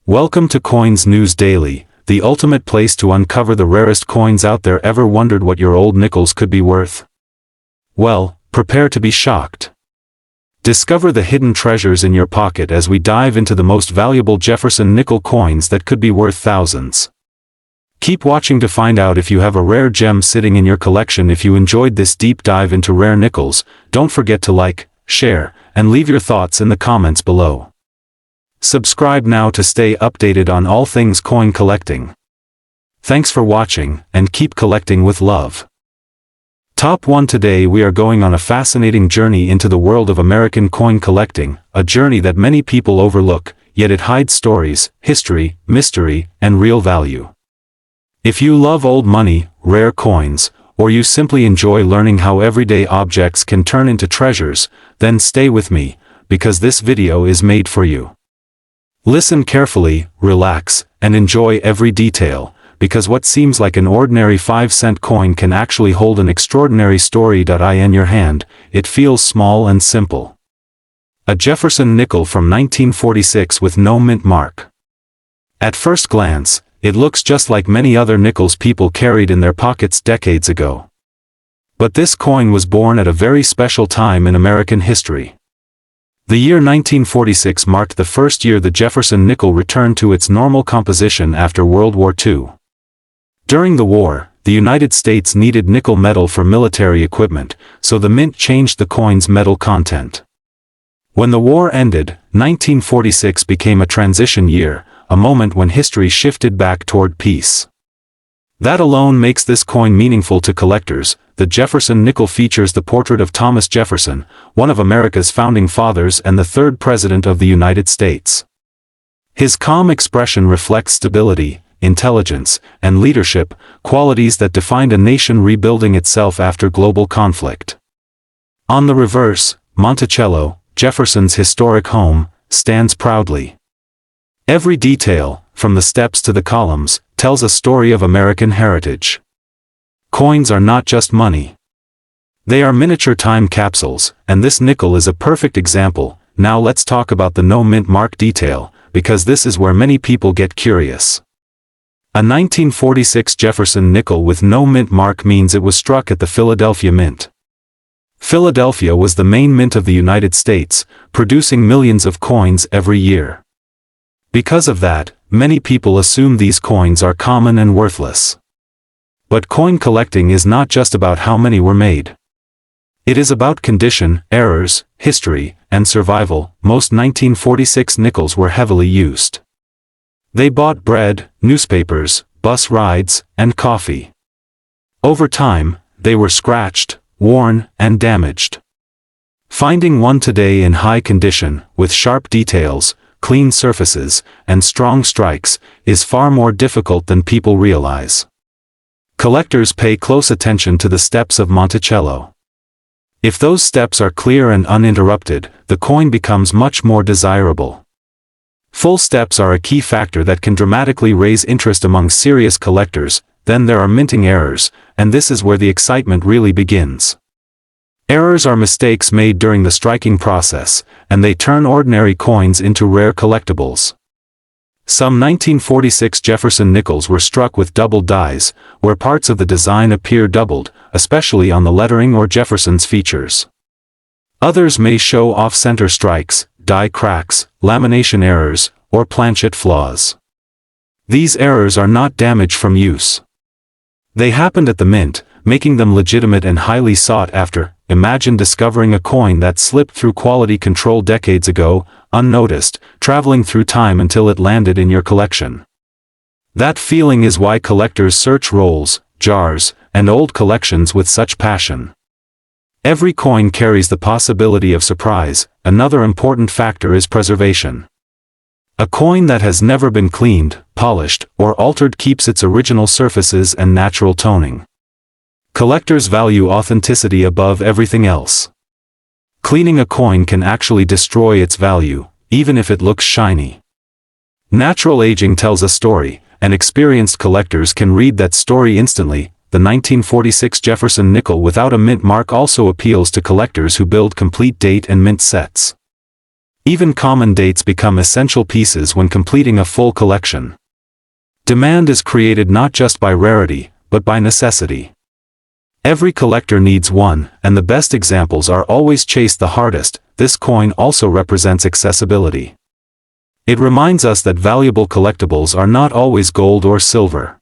Welcome to Coins News Daily, the ultimate place to uncover the rarest coins out there. Ever wondered what your old nickels could be worth? Well, prepare to be shocked. Discover the hidden treasures in your pocket as we dive into the most valuable Jefferson nickel coins that could be worth thousands. Keep watching to find out if you have a rare gem sitting in your collection. If you enjoyed this deep dive into rare nickels, don't forget to like, share, and leave your thoughts in the comments below. Subscribe now to stay updated on all things coin collecting. Thanks for watching, and keep collecting with love. Top 1. Today we are going on a fascinating journey into the world of American coin collecting, a journey that many people overlook, yet it hides stories, history, mystery, and real value. If you love old money, rare coins, or you simply enjoy learning how everyday objects can turn into treasures, then stay with me, because this video is made for you. Listen carefully, relax, and enjoy every detail, because what seems like an ordinary 5-cent coin can actually hold an extraordinary story. In your hand, it feels small and simple. A Jefferson nickel from 1946 with no mint mark. At first glance, it looks just like many other nickels people carried in their pockets decades ago. But this coin was born at a very special time in American history. The year 1946 marked the first year the Jefferson nickel returned to its normal composition after World War II. During the war, the United States needed nickel metal for military equipment, so the mint changed the coin's metal content. When the war ended, 1946 became a transition year, a moment when history shifted back toward peace. That alone makes this coin meaningful to collectors. The Jefferson nickel features the portrait of Thomas Jefferson, one of America's founding fathers and the third president of the United States. His calm expression reflects stability, intelligence, and leadership, qualities that defined a nation rebuilding itself after global conflict. On the reverse, Monticello, Jefferson's historic home, stands proudly. Every detail, from the steps to the columns, tells a story of American heritage. Coins are not just money. They are miniature time capsules, and this nickel is a perfect example. Now let's talk about the no mint mark detail, because this is where many people get curious. A 1946 Jefferson nickel with no mint mark means it was struck at the Philadelphia Mint. Philadelphia was the main mint of the United States, producing millions of coins every year. Because of that, many people assume these coins are common and worthless. But coin collecting is not just about how many were made. It is about condition, errors, history, and survival. Most 1946 nickels were heavily used. They bought bread, newspapers, bus rides, and coffee. Over time, they were scratched, worn, and damaged. Finding one today in high condition, with sharp details, clean surfaces, and strong strikes, is far more difficult than people realize. Collectors pay close attention to the steps of Monticello. If those steps are clear and uninterrupted, the coin becomes much more desirable. Full steps are a key factor that can dramatically raise interest among serious collectors. Then there are minting errors, and this is where the excitement really begins. Errors are mistakes made during the striking process, and they turn ordinary coins into rare collectibles. Some 1946 Jefferson nickels were struck with doubled dies, where parts of the design appear doubled, especially on the lettering or Jefferson's features. Others may show off-center strikes, die cracks, lamination errors, or planchet flaws. These errors are not damage from use. They happened at the mint, making them legitimate and highly sought after. Imagine discovering a coin that slipped through quality control decades ago, unnoticed, traveling through time until it landed in your collection. That feeling is why collectors search rolls, jars, and old collections with such passion. Every coin carries the possibility of surprise. Another important factor is preservation. A coin that has never been cleaned, polished, or altered keeps its original surfaces and natural toning. Collectors value authenticity above everything else. Cleaning a coin can actually destroy its value, even if it looks shiny. Natural aging tells a story, and experienced collectors can read that story instantly. The 1946 Jefferson nickel without a mint mark also appeals to collectors who build complete date and mint sets. Even common dates become essential pieces when completing a full collection. Demand is created not just by rarity, but by necessity. Every collector needs one, and the best examples are always chased the hardest. This coin also represents accessibility. It reminds us that valuable collectibles are not always gold or silver.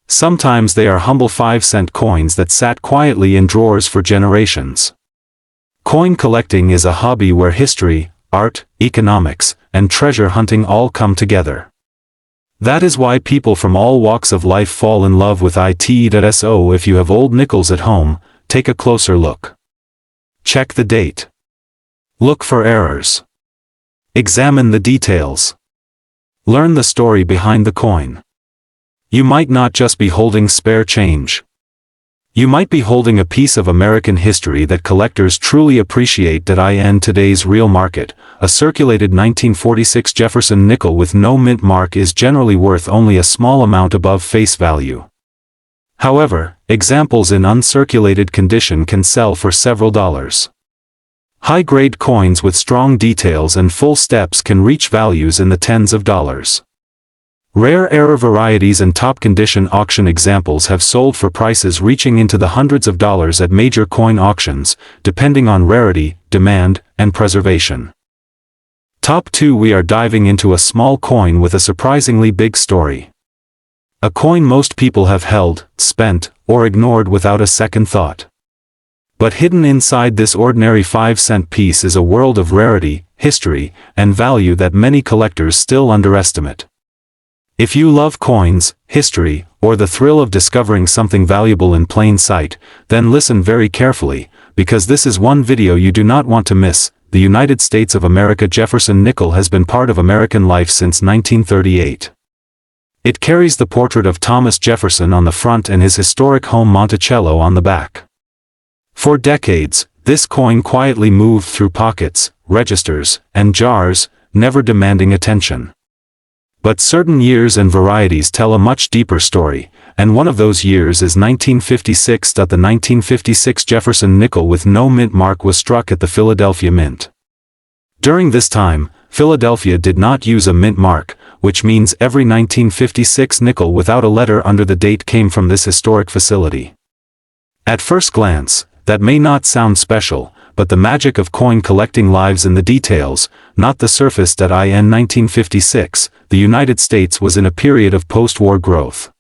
Sometimes they are humble 5-cent coins that sat quietly in drawers for generations. Coin collecting is a hobby where history, art, economics, and treasure hunting all come together. That is why people from all walks of life fall in love with it. So if you have old nickels at home, take a closer look. Check the date. Look for errors. Examine the details. Learn the story behind the coin. You might not just be holding spare change. You might be holding a piece of American history that collectors truly appreciate. In today's real market, a circulated 1946 Jefferson nickel with no mint mark is generally worth only a small amount above face value. However, examples in uncirculated condition can sell for several dollars. High-grade coins with strong details and full steps can reach values in the tens of dollars. Rare error varieties and top-condition auction examples have sold for prices reaching into the hundreds of dollars at major coin auctions, depending on rarity, demand, and preservation. Top 2. We are diving into a small coin with a surprisingly big story. A coin most people have held, spent, or ignored without a second thought. But hidden inside this ordinary 5-cent piece is a world of rarity, history, and value that many collectors still underestimate. If you love coins, history, or the thrill of discovering something valuable in plain sight, then listen very carefully, because this is one video you do not want to miss. The United States of America Jefferson Nickel has been part of American life since 1938. It carries the portrait of Thomas Jefferson on the front and his historic home Monticello on the back. For decades, this coin quietly moved through pockets, registers, and jars, never demanding attention. But certain years and varieties tell a much deeper story, and one of those years is 1956. The 1956 Jefferson nickel with no mint mark was struck at the Philadelphia Mint. During this time, Philadelphia did not use a mint mark, which means every 1956 nickel without a letter under the date came from this historic facility. At first glance, that may not sound special, but the magic of coin collecting lies in the details, not the surface. In 1956, the United States was in a period of post-war growth.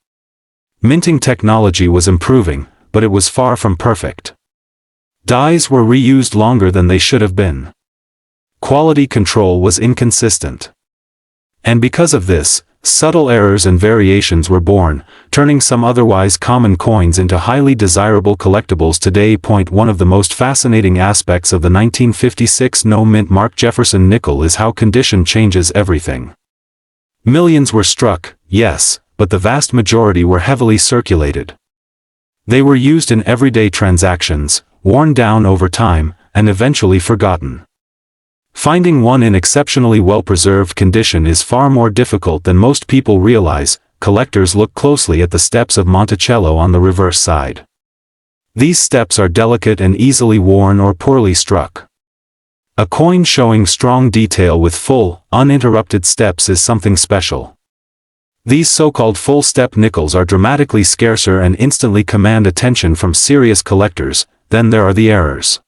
Minting technology was improving, but it was far from perfect. Dies were reused longer than they should have been. Quality control was inconsistent. And because of this, subtle errors and variations were born, turning some otherwise common coins into highly desirable collectibles today. One of the most fascinating aspects of the 1956 no mint mark Jefferson nickel is how condition changes everything. Millions were struck, yes, but the vast majority were heavily circulated. They were used in everyday transactions, worn down over time, and eventually forgotten. Finding one in exceptionally well-preserved condition is far more difficult than most people realize. Collectors look closely at the steps of Monticello on the reverse side. These steps are delicate and easily worn or poorly struck. A coin showing strong detail with full, uninterrupted steps is something special. These so-called full-step nickels are dramatically scarcer and instantly command attention from serious collectors. Then there are the errors.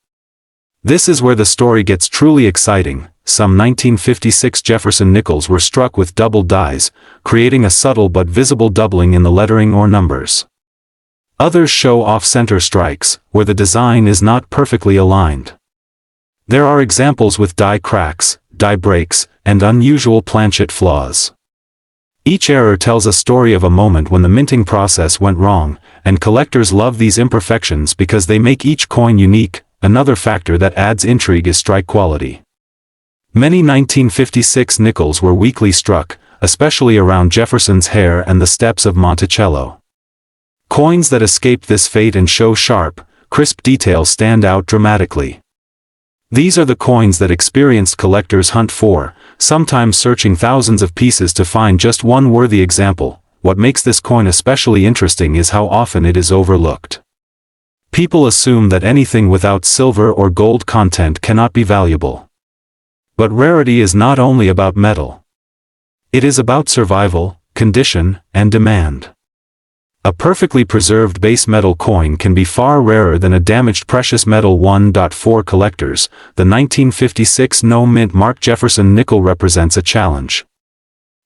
This is where the story gets truly exciting. Some 1956 Jefferson nickels were struck with double dies, creating a subtle but visible doubling in the lettering or numbers. Others show off-center strikes, where the design is not perfectly aligned. There are examples with die cracks, die breaks, and unusual planchet flaws. Each error tells a story of a moment when the minting process went wrong, and collectors love these imperfections because they make each coin unique. Another factor that adds intrigue is strike quality. Many 1956 nickels were weakly struck, especially around Jefferson's hair and the steps of Monticello. Coins that escape this fate and show sharp, crisp detail stand out dramatically. These are the coins that experienced collectors hunt for, sometimes searching thousands of pieces to find just one worthy example. What makes this coin especially interesting is how often it is overlooked. People assume that anything without silver or gold content cannot be valuable. But rarity is not only about metal. It is about survival, condition, and demand. A perfectly preserved base metal coin can be far rarer than a damaged precious metal. 1.4 Collectors, the 1956 no-mint mark Jefferson Nickel represents a challenge.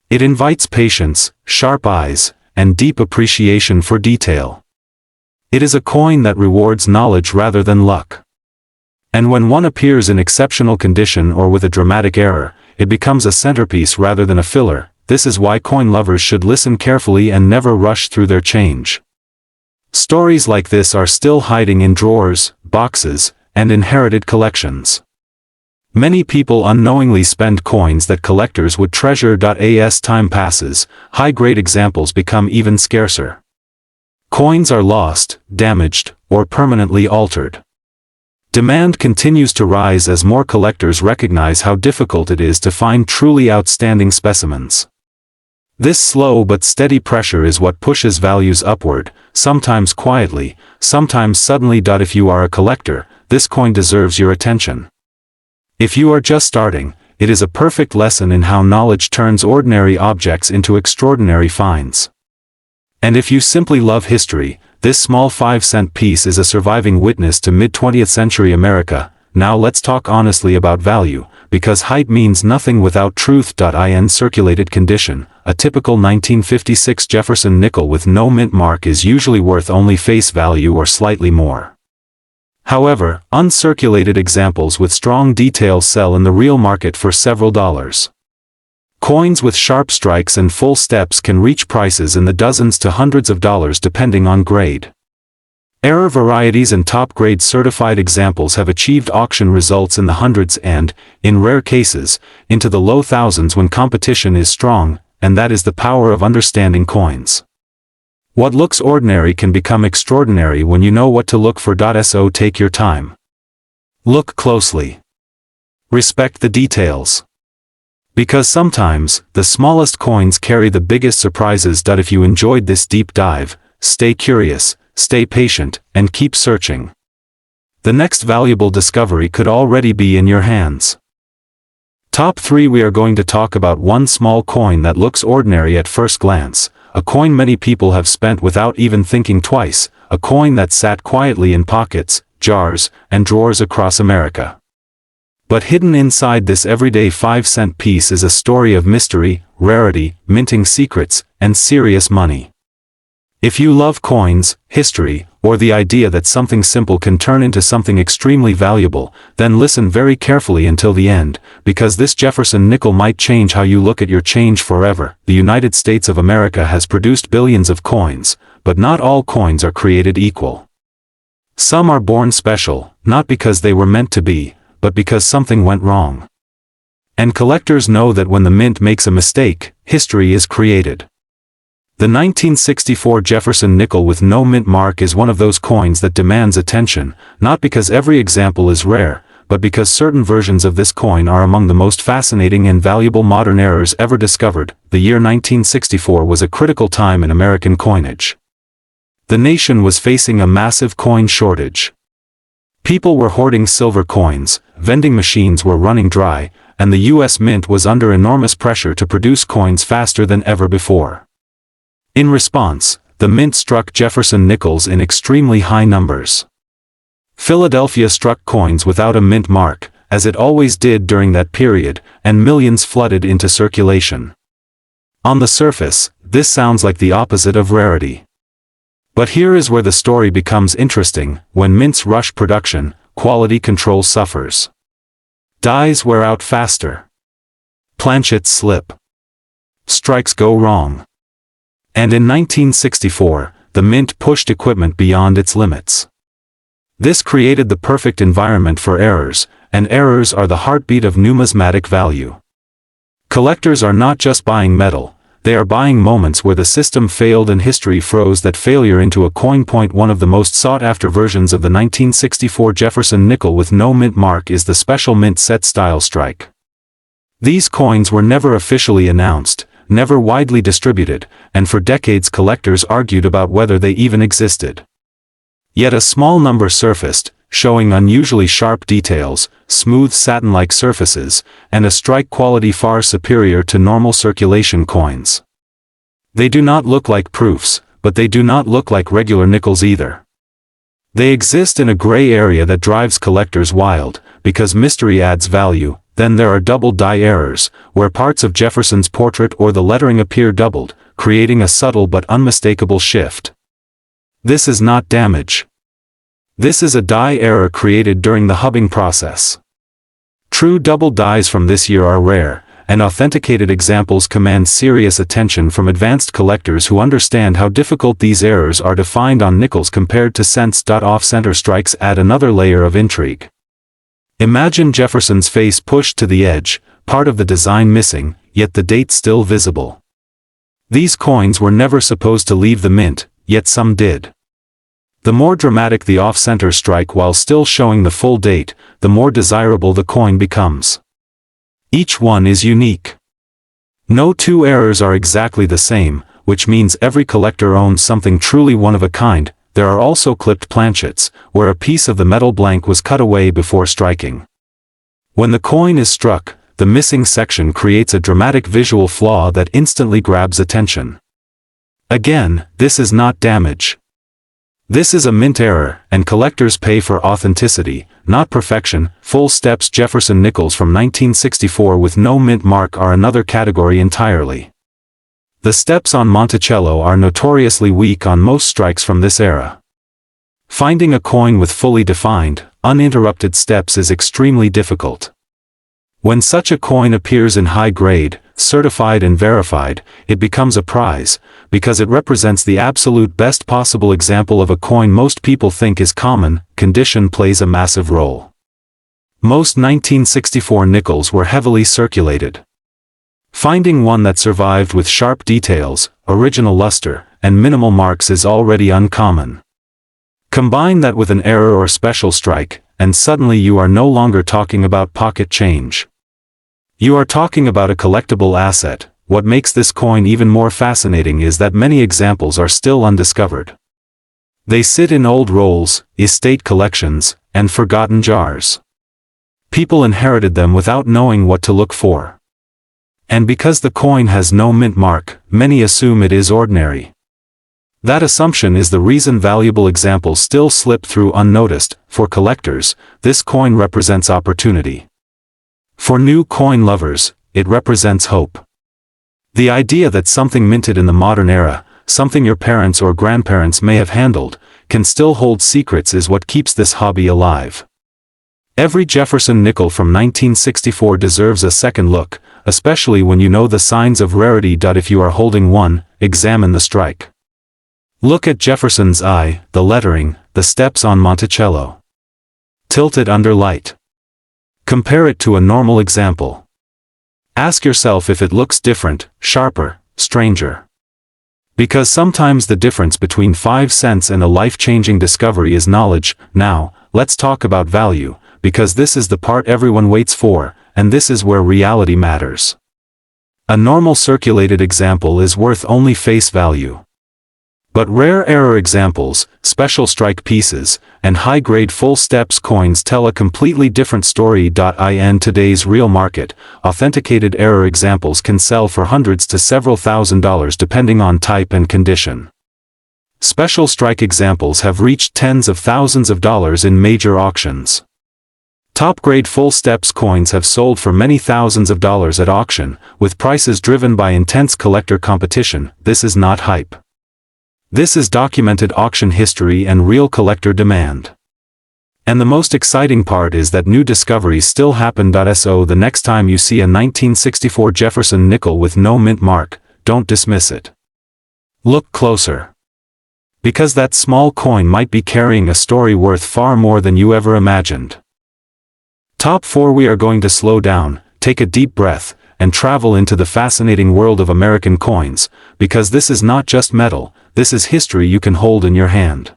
It invites patience, sharp eyes, and deep appreciation for detail. It is a coin that rewards knowledge rather than luck. And when one appears in exceptional condition or with a dramatic error, it becomes a centerpiece rather than a filler. This is why coin lovers should listen carefully and never rush through their change. Stories like this are still hiding in drawers, boxes, and inherited collections. Many people unknowingly spend coins that collectors would treasure. As time passes, high-grade examples become even scarcer. Coins are lost, damaged, or permanently altered. Demand continues to rise as more collectors recognize how difficult it is to find truly outstanding specimens. This slow but steady pressure is what pushes values upward, sometimes quietly, sometimes suddenly. If you are a collector, this coin deserves your attention. If you are just starting, it is a perfect lesson in how knowledge turns ordinary objects into extraordinary finds. And if you simply love history, this small 5-cent piece is a surviving witness to mid-20th century America. Now let's talk honestly about value, because hype means nothing without truth. In circulated condition, a typical 1956 Jefferson nickel with no mint mark is usually worth only face value or slightly more. However, uncirculated examples with strong details sell in the real market for several dollars. Coins with sharp strikes and full steps can reach prices in the dozens to hundreds of dollars depending on grade. Error varieties and top-grade certified examples have achieved auction results in the hundreds and, in rare cases, into the low thousands when competition is strong, and that is the power of understanding coins. What looks ordinary can become extraordinary when you know what to look for. So take your time. Look closely. Respect the details. Because sometimes, the smallest coins carry the biggest surprises. If you enjoyed this deep dive, stay curious, stay patient, and keep searching. The next valuable discovery could already be in your hands. Top 3. We are going to talk about one small coin that looks ordinary at first glance, a coin many people have spent without even thinking twice, a coin that sat quietly in pockets, jars, and drawers across America. But hidden inside this everyday 5-cent piece is a story of mystery, rarity, minting secrets, and serious money. If you love coins, history, or the idea that something simple can turn into something extremely valuable, then listen very carefully until the end, because this Jefferson nickel might change how you look at your change forever. The United States of America has produced billions of coins, but not all coins are created equal. Some are born special, not because they were meant to be, but because something went wrong. And collectors know that when the mint makes a mistake, history is created. The 1964 Jefferson nickel with no mint mark is one of those coins that demands attention, not because every example is rare, but because certain versions of this coin are among the most fascinating and valuable modern errors ever discovered. The year 1964 was a critical time in American coinage. The nation was facing a massive coin shortage. People were hoarding silver coins, vending machines were running dry, and the U.S. Mint was under enormous pressure to produce coins faster than ever before. In response, the Mint struck Jefferson Nickels in extremely high numbers. Philadelphia struck coins without a mint mark, as it always did during that period, and millions flooded into circulation. On the surface, this sounds like the opposite of rarity. But here is where the story becomes interesting. When mints rush production, quality control suffers. Dies wear out faster. Planchets slip. Strikes go wrong. And in 1964, the mint pushed equipment beyond its limits. This created the perfect environment for errors, and errors are the heartbeat of numismatic value. Collectors are not just buying metal, they are buying moments where the system failed and history froze that failure into a coin. One of the most sought-after versions of the 1964 Jefferson nickel with no mint mark is the special mint set style strike. These coins were never officially announced, never widely distributed, and for decades collectors argued about whether they even existed. Yet a small number surfaced, showing unusually sharp details, smooth satin-like surfaces, and a strike quality far superior to normal circulation coins. They do not look like proofs, but they do not look like regular nickels either. They exist in a gray area that drives collectors wild, because mystery adds value. Then there are double die errors, where parts of Jefferson's portrait or the lettering appear doubled, creating a subtle but unmistakable shift. This is not damage. This is a die error created during the hubbing process. True double dies from this year are rare, and authenticated examples command serious attention from advanced collectors who understand how difficult these errors are to find on nickels compared to cents. Off-center strikes add another layer of intrigue. Imagine Jefferson's face pushed to the edge, part of the design missing, yet the date still visible. These coins were never supposed to leave the mint, yet some did. The more dramatic the off-center strike while still showing the full date, the more desirable the coin becomes. Each one is unique. No two errors are exactly the same, which means every collector owns something truly one of a kind. There are also clipped planchets, where a piece of the metal blank was cut away before striking. When the coin is struck, the missing section creates a dramatic visual flaw that instantly grabs attention. Again, this is not damage. This is a mint error, and collectors pay for authenticity, not perfection. Full steps Jefferson Nickels from 1964 with no mint mark are another category entirely. The steps on Monticello are notoriously weak on most strikes from this era. Finding a coin with fully defined, uninterrupted steps is extremely difficult. When such a coin appears in high grade, certified and verified, it becomes a prize, because it represents the absolute best possible example of a coin most people think is common. Condition plays a massive role. Most 1964 nickels were heavily circulated. Finding one that survived with sharp details, original luster, and minimal marks is already uncommon. Combine that with an error or special strike, and suddenly you are no longer talking about pocket change. You are talking about a collectible asset. What makes this coin even more fascinating is that many examples are still undiscovered. They sit in old rolls, estate collections, and forgotten jars. People inherited them without knowing what to look for. And because the coin has no mint mark, many assume it is ordinary. That assumption is the reason valuable examples still slip through unnoticed. For collectors, this coin represents opportunity. For new coin lovers, it represents hope. The idea that something minted in the modern era, something your parents or grandparents may have handled, can still hold secrets is what keeps this hobby alive. Every Jefferson nickel from 1964 deserves a second look, especially when you know the signs of rarity. If you are holding one, examine the strike. Look at Jefferson's eye, the lettering, the steps on Monticello. Tilt it under light. Compare it to a normal example. Ask yourself if it looks different, sharper, stranger. Because sometimes the difference between 5 cents and a life-changing discovery is knowledge. Now, let's talk about value, because this is the part everyone waits for, and this is where reality matters. A normal circulated example is worth only face value. But rare error examples, special strike pieces, and high-grade full steps coins tell a completely different story. In today's real market, authenticated error examples can sell for hundreds to several $1,000s depending on type and condition. Special strike examples have reached tens of thousands of dollars in major auctions. Top-grade full steps coins have sold for many thousands of dollars at auction, with prices driven by intense collector competition. This is not hype. This is documented auction history and real collector demand. And the most exciting part is that new discoveries still happen. So the next time you see a 1964 Jefferson nickel with no mint mark, don't dismiss it. Look closer. Because that small coin might be carrying a story worth far more than you ever imagined. Top 4. We are going to slow down, take a deep breath, and travel into the fascinating world of American coins, because this is not just metal, this is history you can hold in your hand.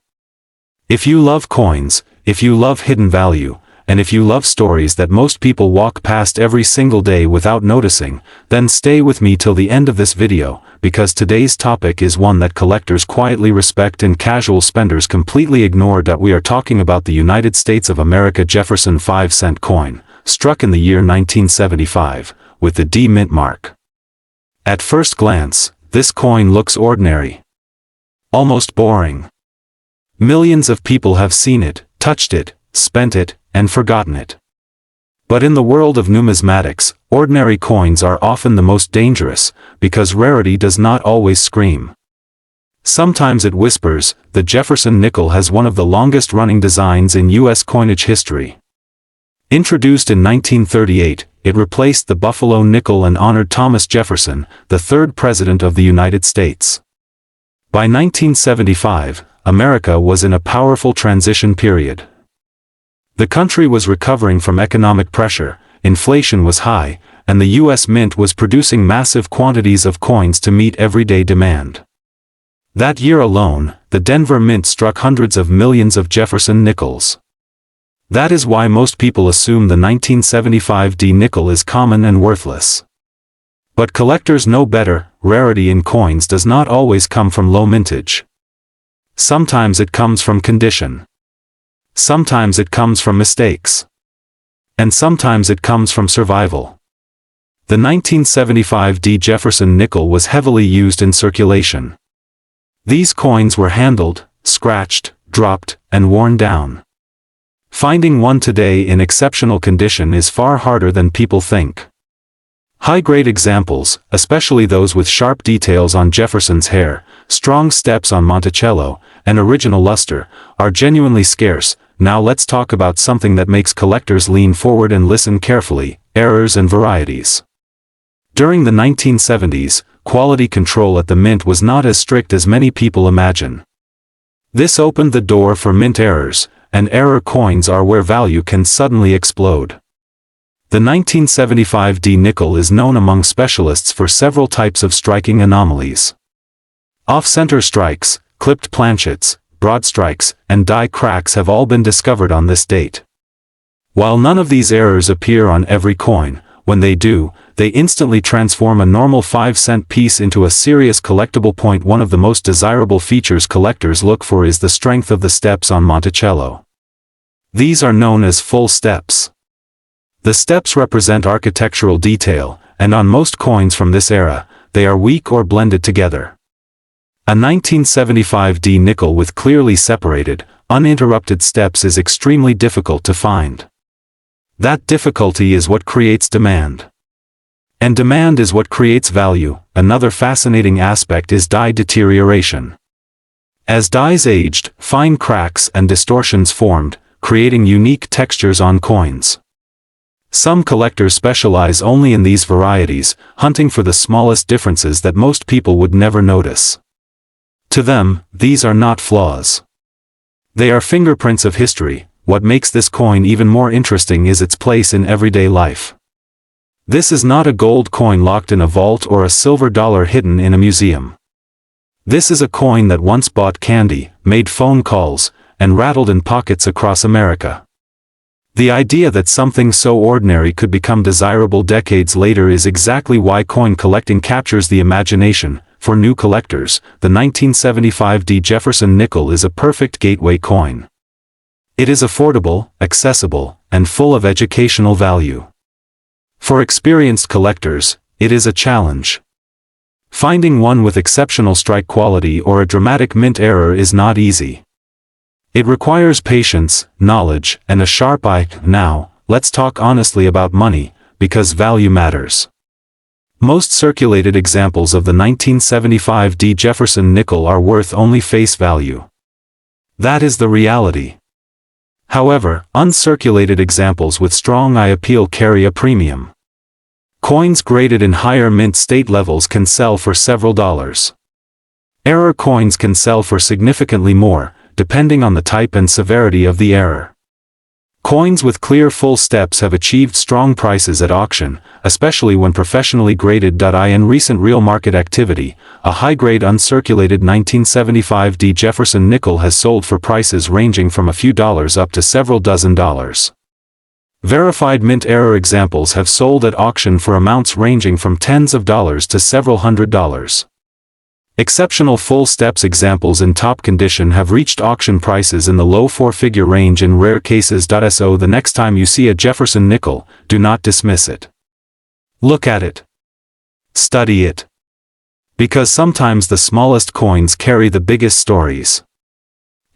If you love coins, if you love hidden value, and if you love stories that most people walk past every single day without noticing, then stay with me till the end of this video, because today's topic is one that collectors quietly respect and casual spenders completely ignore. We are talking about the United States of America Jefferson 5-cent coin, struck in the year 1975, with the D mint mark. At first glance, this coin looks ordinary. Almost boring. Millions of people have seen it, touched it, spent it, and forgotten it. But in the world of numismatics, ordinary coins are often the most dangerous, because rarity does not always scream. Sometimes it whispers. The Jefferson Nickel has one of the longest-running designs in U.S. coinage history. Introduced in 1938, it replaced the Buffalo nickel and honored Thomas Jefferson, the third President of the United States. By 1975, America was in a powerful transition period. The country was recovering from economic pressure, inflation was high, and the U.S. Mint was producing massive quantities of coins to meet everyday demand. That year alone, the Denver Mint struck hundreds of millions of Jefferson Nickels. That is why most people assume the 1975 D nickel is common and worthless. But collectors know better. Rarity in coins does not always come from low mintage. Sometimes it comes from condition. Sometimes it comes from mistakes. And sometimes it comes from survival. The 1975 D Jefferson nickel was heavily used in circulation. These coins were handled, scratched, dropped, and worn down. Finding one today in exceptional condition is far harder than people think. High-grade examples, especially those with sharp details on Jefferson's hair, strong steps on Monticello, and original luster, are genuinely scarce. Now let's talk about something that makes collectors lean forward and listen carefully: errors and varieties. During the 1970s, quality control at the mint was not as strict as many people imagine. This opened the door for mint errors, and error coins are where value can suddenly explode. The 1975 D nickel is known among specialists for several types of striking anomalies. Off-center strikes, clipped planchets, broad strikes, and die cracks have all been discovered on this date. While none of these errors appear on every coin, when they do, they instantly transform a normal 5-cent piece into a serious collectible. One of the most desirable features collectors look for is the strength of the steps on Monticello. These are known as full steps. The steps represent architectural detail, and on most coins from this era, they are weak or blended together. A 1975 D nickel with clearly separated, uninterrupted steps is extremely difficult to find. That difficulty is what creates demand. And demand is what creates value. Another fascinating aspect is die deterioration. As dies aged, fine cracks and distortions formed, creating unique textures on coins. Some collectors specialize only in these varieties, hunting for the smallest differences that most people would never notice. To them, these are not flaws. They are fingerprints of history. What makes this coin even more interesting is its place in everyday life. This is not a gold coin locked in a vault or a silver dollar hidden in a museum. This is a coin that once bought candy, made phone calls, and rattled in pockets across America. The idea that something so ordinary could become desirable decades later is exactly why coin collecting captures the imagination. For new collectors, the 1975 D Jefferson Nickel is a perfect gateway coin. It is affordable, accessible, and full of educational value. For experienced collectors, it is a challenge. Finding one with exceptional strike quality or a dramatic mint error is not easy. It requires patience, knowledge, and a sharp eye. Now, let's talk honestly about money, because value matters. Most circulated examples of the 1975 D Jefferson Nickel are worth only face value. That is the reality. However, uncirculated examples with strong eye appeal carry a premium. Coins graded in higher mint state levels can sell for several dollars. Error coins can sell for significantly more, depending on the type and severity of the error. Coins with clear full steps have achieved strong prices at auction, especially when professionally graded. In recent real market activity, a high-grade uncirculated 1975 D Jefferson Nickel has sold for prices ranging from a few dollars up to several dozen dollars. Verified mint error examples have sold at auction for amounts ranging from tens of dollars to several $100s. Exceptional full steps examples in top condition have reached auction prices in the low four-figure range in rare cases. So the next time you see a Jefferson nickel, do not dismiss it. Look at it. Study it. Because sometimes the smallest coins carry the biggest stories.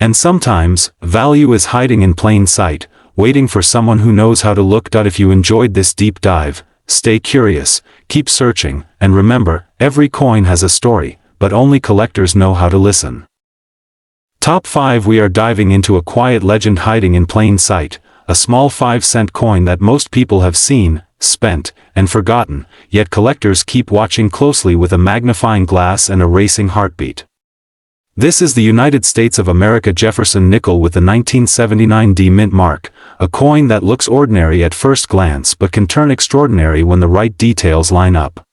And sometimes, value is hiding in plain sight, waiting for someone who knows how to look. If you enjoyed this deep dive, stay curious, keep searching, and remember, every coin has a story, but only collectors know how to listen. Top 5. We are diving into a quiet legend hiding in plain sight, a small 5-cent coin that most people have seen, spent, and forgotten, yet collectors keep watching closely with a magnifying glass and a racing heartbeat. This is the United States of America Jefferson Nickel with the 1979 D mint mark, a coin that looks ordinary at first glance but can turn extraordinary when the right details line up.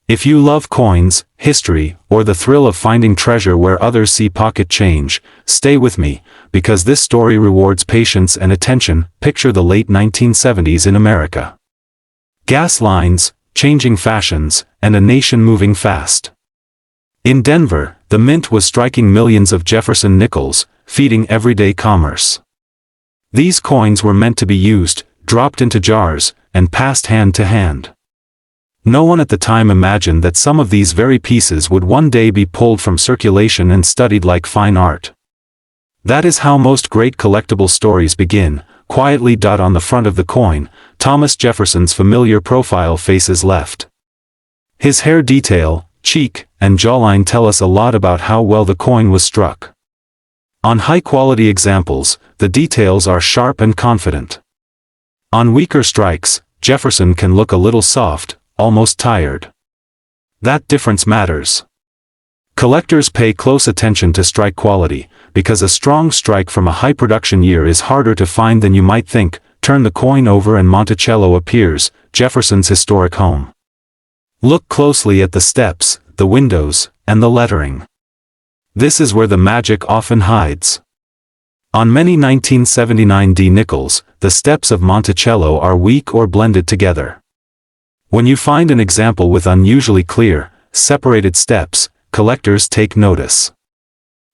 If you love coins, history, or the thrill of finding treasure where others see pocket change, stay with me, because this story rewards patience and attention. Picture the late 1970s in America. Gas lines, changing fashions, and a nation moving fast. In Denver, the mint was striking millions of Jefferson nickels, feeding everyday commerce. These coins were meant to be used, dropped into jars, and passed hand to hand. No one at the time imagined that some of these very pieces would one day be pulled from circulation and studied like fine art. That is how most great collectible stories begin, quietly. On the front of the coin, Thomas Jefferson's familiar profile faces left. His hair detail, cheek, and jawline tell us a lot about how well the coin was struck. On high-quality examples, the details are sharp and confident. On weaker strikes, Jefferson can look a little soft, almost tired. That difference matters. Collectors pay close attention to strike quality, because a strong strike from a high-production year is harder to find than you might think. Turn the coin over and Monticello appears, Jefferson's historic home. Look closely at the steps, the windows, and the lettering. This is where the magic often hides. On many 1979 D nickels, the steps of Monticello are weak or blended together. When you find an example with unusually clear, separated steps, collectors take notice.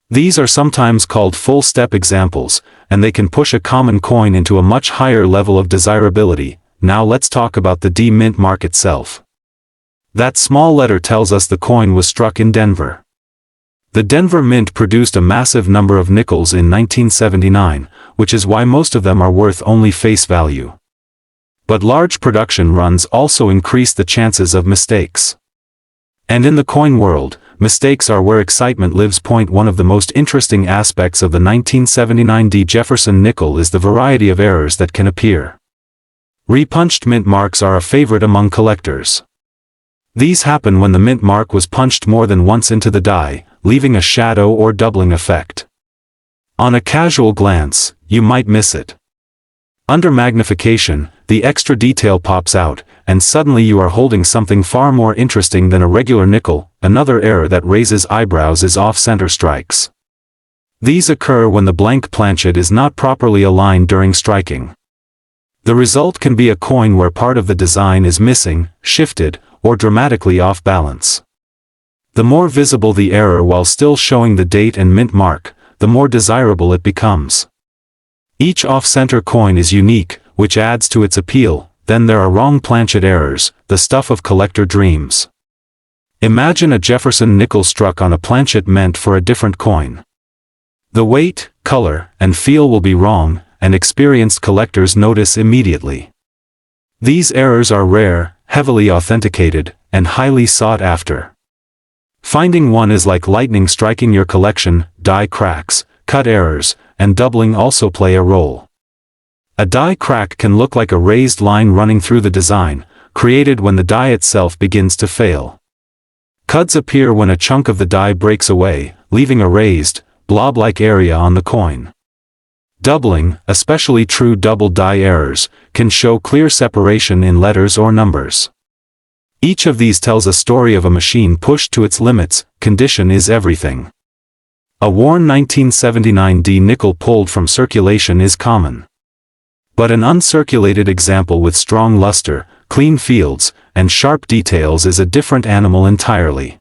These are sometimes called full-step examples, and they can push a common coin into a much higher level of desirability. Now let's talk about the D mint mark itself. That small letter tells us the coin was struck in Denver. The Denver Mint produced a massive number of nickels in 1979, which is why most of them are worth only face value. But large production runs also increase the chances of mistakes. And in the coin world, mistakes are where excitement lives. One of the most interesting aspects of the 1979 D Jefferson nickel is the variety of errors that can appear. Repunched mint marks are a favorite among collectors. These happen when the mint mark was punched more than once into the die, leaving a shadow or doubling effect. On a casual glance, you might miss it. Under magnification, the extra detail pops out, and suddenly you are holding something far more interesting than a regular nickel. Another error that raises eyebrows is off-center strikes. These occur when the blank planchet is not properly aligned during striking. The result can be a coin where part of the design is missing, shifted, or dramatically off balance. The more visible the error while still showing the date and mint mark, the more desirable it becomes. Each off-center coin is unique, which adds to its appeal. Then there are wrong planchet errors, the stuff of collector dreams. Imagine a Jefferson nickel struck on a planchet meant for a different coin. The weight, color, and feel will be wrong, and experienced collectors notice immediately. These errors are rare, heavily authenticated, and highly sought after. Finding one is like lightning striking your collection. Die cracks, cut errors, and doubling also play a role. A die crack can look like a raised line running through the design, created when the die itself begins to fail. Cuts appear when a chunk of the die breaks away, leaving a raised, blob-like area on the coin. Doubling, especially true double die errors, can show clear separation in letters or numbers. Each of these tells a story of a machine pushed to its limits. Condition is everything. A worn 1979 D nickel pulled from circulation is common. But an uncirculated example with strong luster, clean fields, and sharp details is a different animal entirely.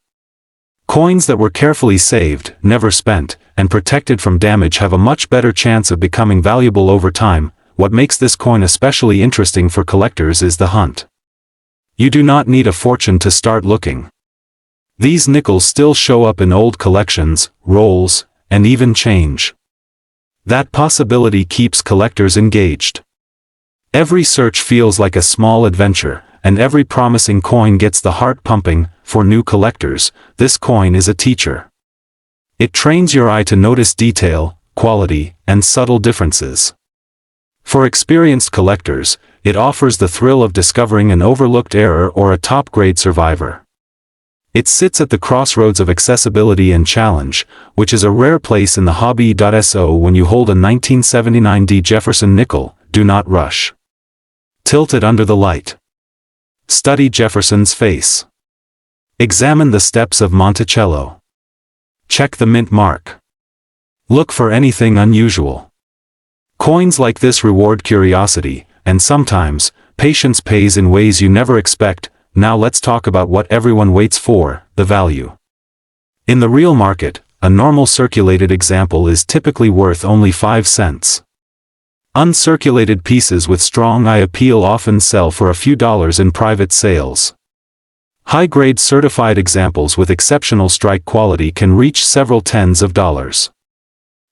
Coins that were carefully saved, never spent, and protected from damage have a much better chance of becoming valuable over time. What makes this coin especially interesting for collectors is the hunt. You do not need a fortune to start looking. These nickels still show up in old collections, rolls, and even change. That possibility keeps collectors engaged. Every search feels like a small adventure, and every promising coin gets the heart pumping. For new collectors, this coin is a teacher. It trains your eye to notice detail, quality, and subtle differences. For experienced collectors, it offers the thrill of discovering an overlooked error or a top-grade survivor. It sits at the crossroads of accessibility and challenge, which is a rare place in the hobby. So when you hold a 1979 D Jefferson nickel, do not rush. Tilt it under the light. Study Jefferson's face. Examine the steps of Monticello. Check the mint mark. Look for anything unusual. Coins like this reward curiosity, and sometimes, patience pays in ways you never expect. Now let's talk about what everyone waits for, the value. In the real market, a normal circulated example is typically worth only 5 cents. Uncirculated pieces with strong eye appeal often sell for a few dollars in private sales. High-grade certified examples with exceptional strike quality can reach several tens of dollars.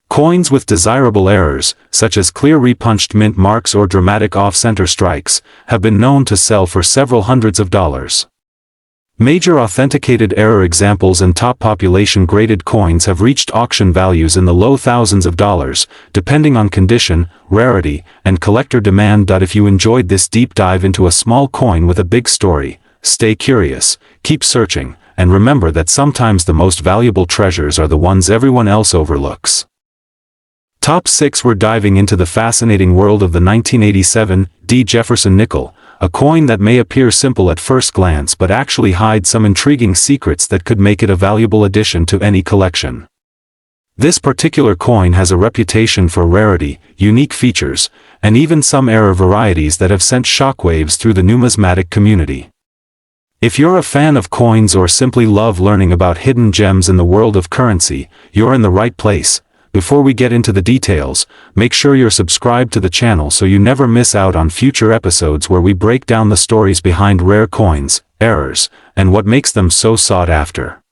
Coins with desirable errors, such as clear repunched mint marks or dramatic off-center strikes, have been known to sell for several hundreds of dollars. Major authenticated error examples and top population-graded coins have reached auction values in the low thousands of dollars, depending on condition, rarity, and collector demand. If you enjoyed this deep dive into a small coin with a big story, stay curious, keep searching, and remember that sometimes the most valuable treasures are the ones everyone else overlooks. Top 6. We're diving into the fascinating world of the 1987 D Jefferson Nickel, a coin that may appear simple at first glance but actually hides some intriguing secrets that could make it a valuable addition to any collection. This particular coin has a reputation for rarity, unique features, and even some error varieties that have sent shockwaves through the numismatic community. If you're a fan of coins or simply love learning about hidden gems in the world of currency, you're in the right place. Before we get into the details, make sure you're subscribed to the channel so you never miss out on future episodes where we break down the stories behind rare coins, errors, and what makes them so sought after.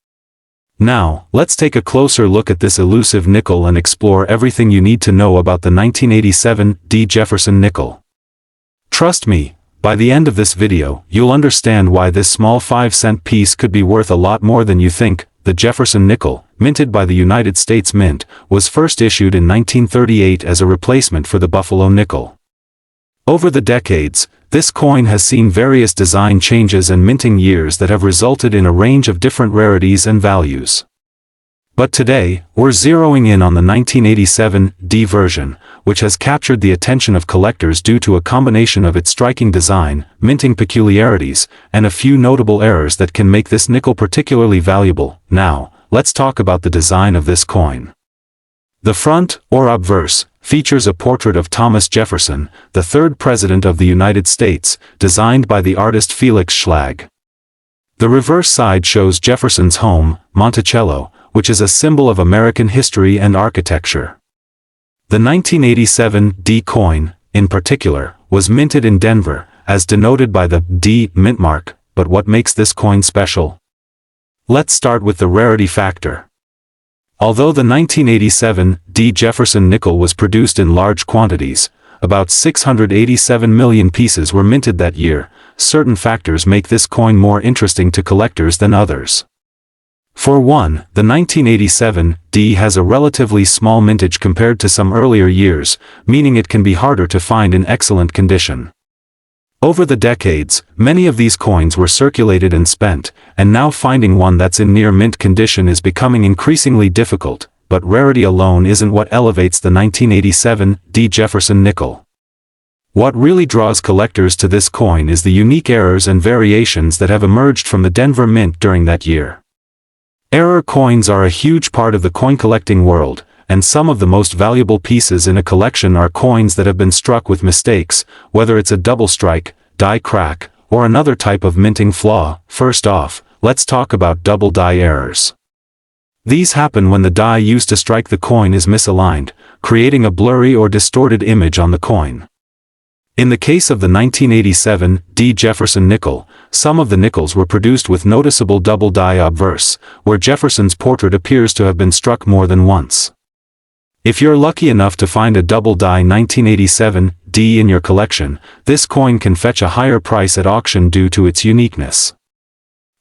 Now, let's take a closer look at this elusive nickel and explore everything you need to know about the 1987 D Jefferson Nickel. Trust me, by the end of this video, you'll understand why this small 5-cent piece could be worth a lot more than you think. The Jefferson Nickel, minted by the United States Mint, was first issued in 1938 as a replacement for the Buffalo nickel. Over the decades, this coin has seen various design changes and minting years that have resulted in a range of different rarities and values. But today, we're zeroing in on the 1987 D version, which has captured the attention of collectors due to a combination of its striking design, minting peculiarities, and a few notable errors that can make this nickel particularly valuable. Now, let's talk about the design of this coin. The front, or obverse, features a portrait of Thomas Jefferson, the third President of the United States, designed by the artist Felix Schlag. The reverse side shows Jefferson's home, Monticello, which is a symbol of American history and architecture. The 1987 D coin, in particular, was minted in Denver, as denoted by the D mint mark. But what makes this coin special? Let's start with the rarity factor. Although the 1987 D Jefferson nickel was produced in large quantities, about 687 million pieces were minted that year, certain factors make this coin more interesting to collectors than others. For one, the 1987 D has a relatively small mintage compared to some earlier years, meaning it can be harder to find in excellent condition. Over the decades, many of these coins were circulated and spent, and now finding one that's in near mint condition is becoming increasingly difficult, but rarity alone isn't what elevates the 1987 D Jefferson Nickel. What really draws collectors to this coin is the unique errors and variations that have emerged from the Denver Mint during that year. Error coins are a huge part of the coin collecting world, and some of the most valuable pieces in a collection are coins that have been struck with mistakes, whether it's a double strike, die crack, or another type of minting flaw. First off, let's talk about double die errors. These happen when the die used to strike the coin is misaligned, creating a blurry or distorted image on the coin. In the case of the 1987 D Jefferson Nickel, some of the nickels were produced with noticeable double die obverse, where Jefferson's portrait appears to have been struck more than once. If you're lucky enough to find a double die 1987 D in your collection, this coin can fetch a higher price at auction due to its uniqueness.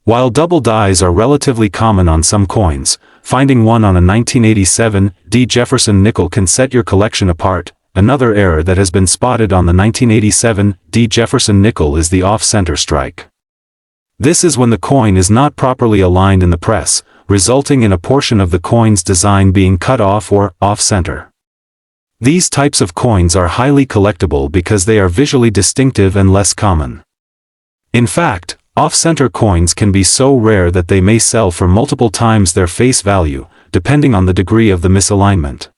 While double dies are relatively common on some coins, finding one on a 1987 D Jefferson Nickel can set your collection apart. Another error that has been spotted on the 1987 D Jefferson Nickel is the off-center strike. This is when the coin is not properly aligned in the press, resulting in a portion of the coin's design being cut off or off-center. These types of coins are highly collectible because they are visually distinctive and less common. In fact, off-center coins can be so rare that they may sell for multiple times their face value, depending on the degree of the misalignment.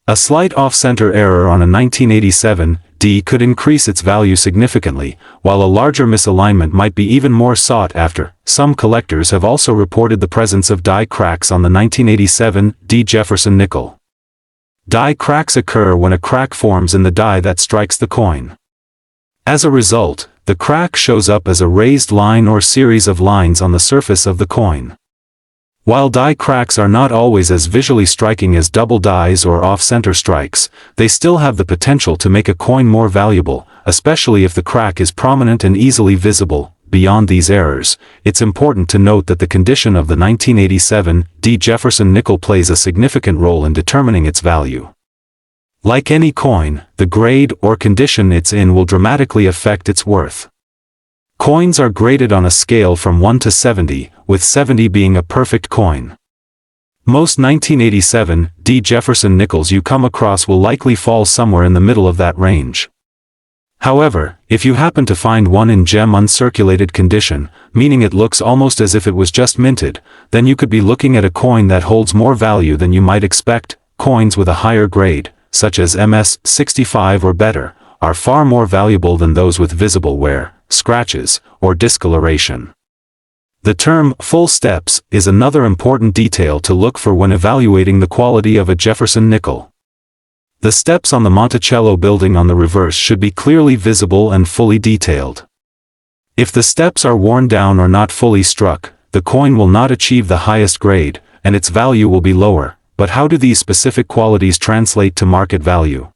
A slight off-center error on a 1987 D could increase its value significantly, while a larger misalignment might be even more sought after. Some collectors have also reported the presence of die cracks on the 1987 D Jefferson Nickel. Die cracks occur when a crack forms in the die that strikes the coin. As a result, the crack shows up as a raised line or series of lines on the surface of the coin. While die cracks are not always as visually striking as double dies or off-center strikes, they still have the potential to make a coin more valuable, especially if the crack is prominent and easily visible. Beyond these errors, it's important to note that the condition of the 1987 D Jefferson Nickel plays a significant role in determining its value. Like any coin, the grade or condition it's in will dramatically affect its worth. Coins are graded on a scale from 1 to 70, with 70 being a perfect coin. Most 1987 D Jefferson Nickels you come across will likely fall somewhere in the middle of that range. However, if you happen to find one in gem uncirculated condition, meaning it looks almost as if it was just minted, then you could be looking at a coin that holds more value than you might expect. Coins with a higher grade, such as MS 65 or better, are far more valuable than those with visible wear, scratches, or discoloration. The term full steps is another important detail to look for when evaluating the quality of a Jefferson nickel. The steps on the Monticello building on the reverse should be clearly visible and fully detailed. If the steps are worn down or not fully struck, the coin will not achieve the highest grade, and its value will be lower. But how do these specific qualities translate to market value?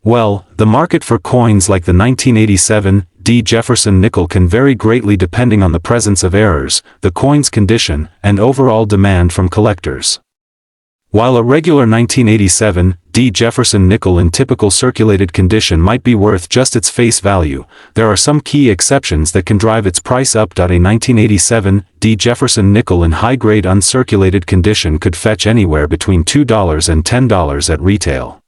Well, the market for coins like the 1987 D Jefferson Nickel can vary greatly depending on the presence of errors, the coin's condition, and overall demand from collectors. While a regular 1987 D Jefferson Nickel in typical circulated condition might be worth just its face value, there are some key exceptions that can drive its price up. A 1987 D Jefferson Nickel in high-grade uncirculated condition could fetch anywhere between $2 and $10 at retail.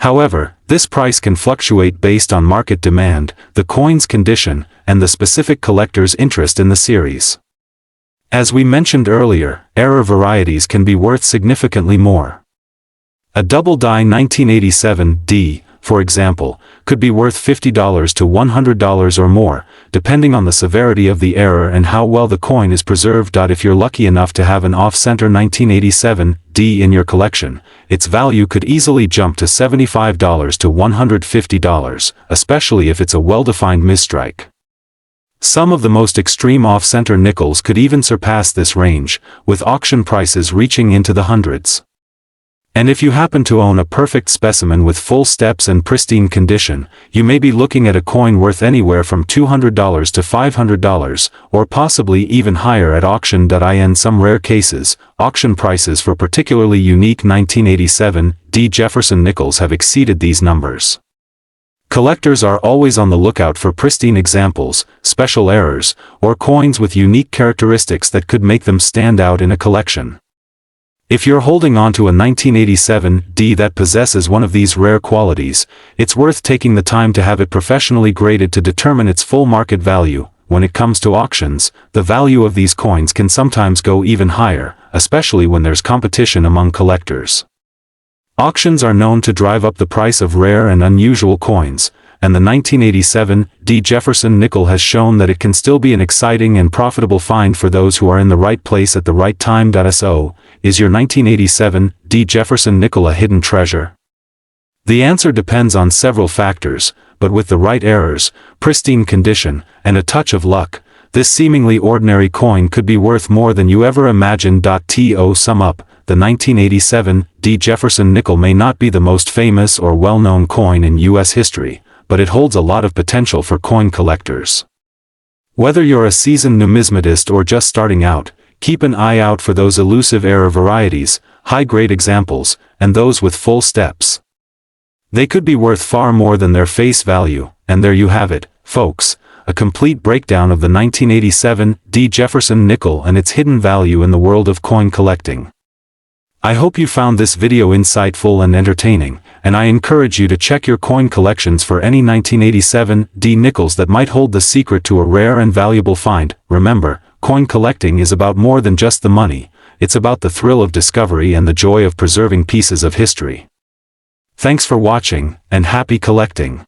However, this price can fluctuate based on market demand, the coin's condition, and the specific collector's interest in the series. As we mentioned earlier, error varieties can be worth significantly more. A double die 1987 D, for example, could be worth $50 to $100 or more, depending on the severity of the error and how well the coin is preserved. If you're lucky enough to have an off-center 1987 D in your collection, its value could easily jump to $75 to $150, especially if it's a well-defined misstrike. Some of the most extreme off-center nickels could even surpass this range, with auction prices reaching into the hundreds. And if you happen to own a perfect specimen with full steps and pristine condition, you may be looking at a coin worth anywhere from $200 to $500, or possibly even higher at auction. In some rare cases, auction prices for particularly unique 1987 D Jefferson nickels have exceeded these numbers. Collectors are always on the lookout for pristine examples, special errors, or coins with unique characteristics that could make them stand out in a collection. If you're holding on to a 1987 D that possesses one of these rare qualities, it's worth taking the time to have it professionally graded to determine its full market value. When it comes to auctions, the value of these coins can sometimes go even higher, especially when there's competition among collectors. Auctions are known to drive up the price of rare and unusual coins, and the 1987 D Jefferson Nickel has shown that it can still be an exciting and profitable find for those who are in the right place at the right time. So, is your 1987 D Jefferson Nickel a hidden treasure? The answer depends on several factors, but with the right errors, pristine condition, and a touch of luck, this seemingly ordinary coin could be worth more than you ever imagined. To sum up, the 1987 D Jefferson Nickel may not be the most famous or well-known coin in U.S. history, but it holds a lot of potential for coin collectors. Whether you're a seasoned numismatist or just starting out, keep an eye out for those elusive error varieties, high-grade examples, and those with full steps. They could be worth far more than their face value, and there you have it, folks, a complete breakdown of the 1987 D Jefferson Nickel and its hidden value in the world of coin collecting. I hope you found this video insightful and entertaining, and I encourage you to check your coin collections for any 1987 D nickels that might hold the secret to a rare and valuable find. Remember, coin collecting is about more than just the money, it's about the thrill of discovery and the joy of preserving pieces of history. Thanks for watching, and happy collecting!